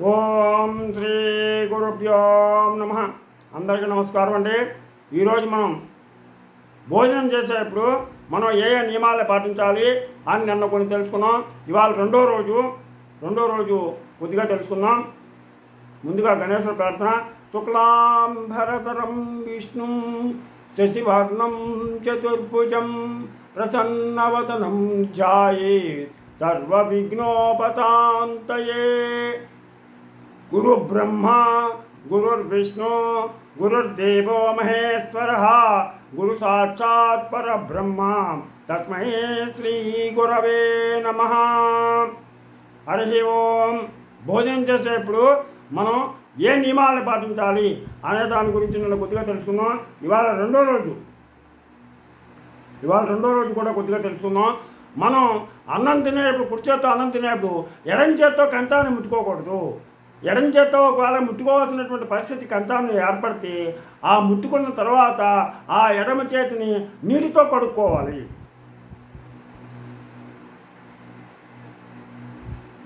ఓం శ్రీ గురుభ్యో నమ. అందరికీ నమస్కారం అండి. ఈరోజు మనం భోజనం చేసేటప్పుడు మనం ఏ ఏ నియమాలు పాటించాలి అని నిన్న కొన్ని తెలుసుకున్నాం. ఇవాళ రెండో రోజు కొద్దిగా తెలుసుకుందాం. ముందుగా గణేశ్వర ప్రార్థన. శుక్లాంబరధరం విష్ణుం శశివర్ణం చతుర్భుజం ప్రసన్నవదనం ధ్యాయేత్ సర్వవిఘ్నోపశాంతయే. గురు బ్రహ్మ గురుర్విష్ణు గురుర్దేవో మహేశ్వరః గురు సాక్షాత్ పరబ్రహ్మ తస్మై శ్రీ గురవే నమః. హరి ఓం. భోజనం చేసేటప్పుడు మనం ఏ నియమాలను పాటించాలి అనే దాని గురించి నేను కొద్దిగా తెలుసుకుందాం. ఇవాళ రెండో రోజు కూడా కొద్దిగా తెలుసుకుందాం. మనం అన్నం తినేటప్పుడు కుడి చేత్తో అన్నం తినేటప్పుడు ఎడం చేత్తో కంచాన్ని ముట్టుకోకూడదు. ఎడం చేత్తో ఒకవేళ ముట్టుకోవాల్సినటువంటి పరిస్థితి కంచాన్ని ఏర్పడితే ఆ ముట్టుకున్న తర్వాత ఆ ఎడమ చేతిని నీటితో కడుక్కోవాలి.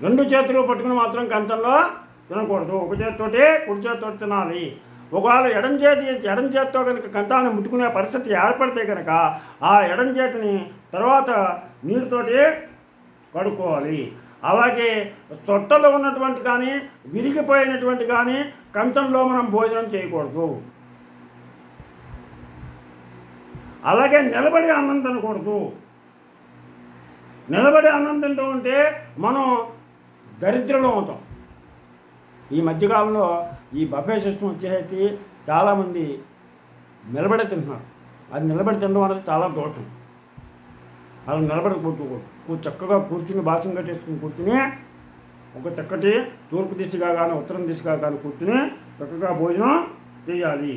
రెండు చేతులు పట్టుకుని మాత్రం కంచంలో తినకూడదు. ఒక చేతితోటి కుడి చేతితో తినాలి. ఒకవేళ ఎడం చేతితో కనుక కంచాన్ని ముట్టుకునే పరిస్థితి ఏర్పడితే కనుక ఆ ఎడం చేతిని తర్వాత నీటితోటి కడుక్కోవాలి. అలాగే తొట్టలో ఉన్నటువంటి కానీ విరిగిపోయినటువంటి కానీ కంచంలో మనం భోజనం చేయకూడదు. అలాగే నిలబడి అన్నం తినకూడదు. నిలబడి అన్నం తింటూ ఉంటే మనం దరిద్రులం అవుతాం. ఈ మధ్యకాలంలో ఈ బఫే సిస్టమ్ వచ్చేసి చాలామంది నిలబడి తింటున్నారు. అది నిలబడి తినడం అనేది చాలా దోషం. అలా నిలబడి కూర్చోకూడదు. చక్కగా కూర్చుని బాసం కట్టేసుకుని కూర్చుని ఒక చక్కటి తూర్పు దిశగా కానీ ఉత్తరం దిశగా కానీ కూర్చుని చక్కగా భోజనం చేయాలి.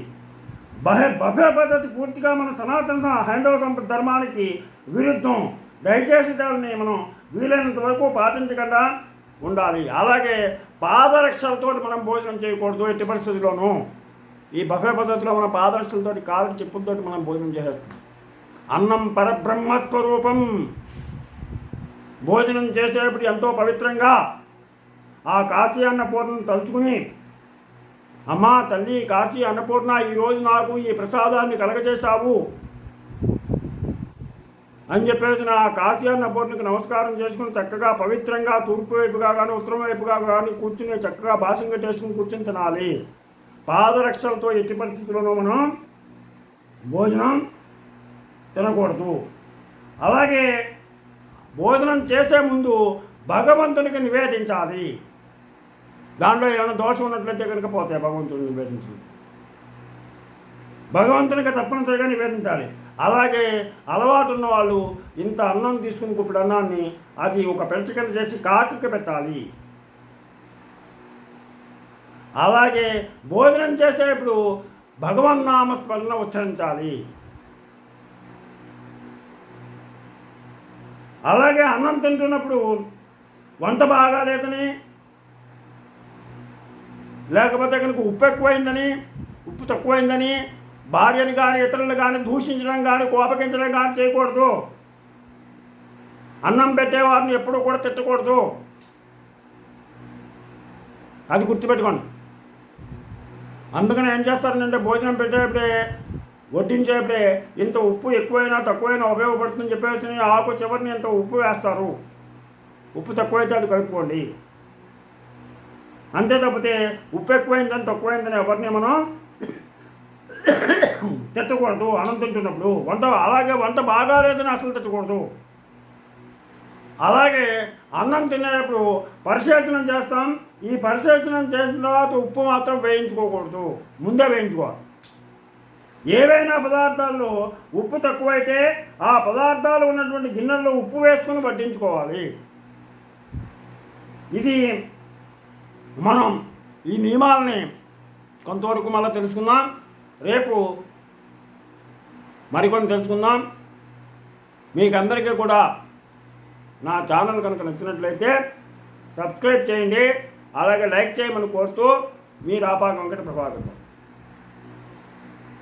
బఫే పద్ధతి పూర్తిగా మన సనాతన హైందవ ధర్మానికి విరుద్ధం. దయచేసి దాన్ని మనం వీలైనంత వరకు పాటించకుండా ఉండాలి. అలాగే పాదరక్షలతో మనం భోజనం చేయకూడదు ఎట్టి పరిస్థితుల్లోనూ. ఈ బఫే పద్ధతిలో మన పాదరక్షలతో కాళ్ళకి చెప్పులతో మనం భోజనం చేసేస్తాం. అన్నం పరబ్రహ్మస్వరూపం. భోజనం చేసేటప్పుడు ఎంతో పవిత్రంగా ఆ కాశీ అన్నపూర్ణను తలుచుకుని, అమ్మా తల్లి కాశీ అన్నపూర్ణ, ఈరోజు నాకు ఈ ప్రసాదాన్ని కలగజేశావు అని చెప్పేసి నా కాశీ అన్నపూర్ణకి నమస్కారం చేసుకుని చక్కగా పవిత్రంగా తూర్పు వైపుగా కానీ ఉత్తరం వైపుగా కానీ కూర్చుని చక్కగా బాసం కట్టేసుకుని కూర్చుని తినాలి. పాదరక్షలతో ఎట్టి పరిస్థితుల్లోనూ మనం భోజనం తినకూడదు. అలాగే భోజనం చేసే ముందు భగవంతునికి నివేదించాలి. దాంట్లో ఏమైనా దోషం ఉన్నట్లయితే కనుక పోతాయి. భగవంతుని నివేదించాలి. భగవంతునికి తప్పనిసరిగా నివేదించాలి. అలాగే అలవాటు ఉన్న వాళ్ళు ఇంత అన్నం తీసుకుని ఇప్పుడు అన్నాన్ని అది ఒక పెంచకన చేసి కాకుకి పెట్టాలి. అలాగే భోజనం చేసేటప్పుడు భగవన్నామస్మరణ ఉచ్చరించాలి. అలాగే అన్నం తింటున్నప్పుడు వంట బాగాలేదని, లేకపోతే కనుక ఉప్పు ఎక్కువైందని, ఉప్పు తక్కువైందని భార్యని కానీ ఇతరులను కానీ దూషించడం కానీ కోపగించడం కానీ చేయకూడదు. అన్నం పెట్టేవారిని ఎప్పుడూ కూడా తిట్టకూడదు. అది గుర్తుపెట్టుకోండి. అందుకని ఏం చేస్తారంటే భోజనం పెట్టేప్పుడే వడ్డించేప్పుడే ఇంత ఉప్పు ఎక్కువైనా తక్కువైనా ఉపయోగపడుతుందని చెప్పేసి ఆకు చివరిని ఇంత ఉప్పు వేస్తారు. ఉప్పు తక్కువైతే అది కలుపుకోండి. అంతే తప్పితే ఉప్పు ఎక్కువైందని తక్కువైందని ఎవరిని మనం తిట్టకూడదు. అన్నం తింటున్నప్పుడు అలాగే వంట బాగాలేదని అసలు తిట్టకూడదు. అలాగే అన్నం తినేటప్పుడు పరిశేచనం చేస్తాం. ఈ పరిశేచనం చేసిన తర్వాత ఉప్పు మాత్రం వేయించుకోకూడదు. ముందే వేయించుకోవాలి. ఏవైనా పదార్థాల్లో ఉప్పు తక్కువైతే ఆ పదార్థాలు ఉన్నటువంటి గిన్నెల్లో ఉప్పు వేసుకుని వడ్డించుకోవాలి. ఇది మనం ఈ నియమాలని కొంతవరకు మళ్ళీ తెలుసుకుందాం. రేపు మరికొన్ని తెలుసుకుందాం. మీకు అందరికీ కూడా నా ఛానల్ కనుక నచ్చినట్లయితే సబ్స్క్రైబ్ చేయండి. అలాగే లైక్ చేయమని కోరుతూ మీ రాపాక వెంకట ప్రభాకర్.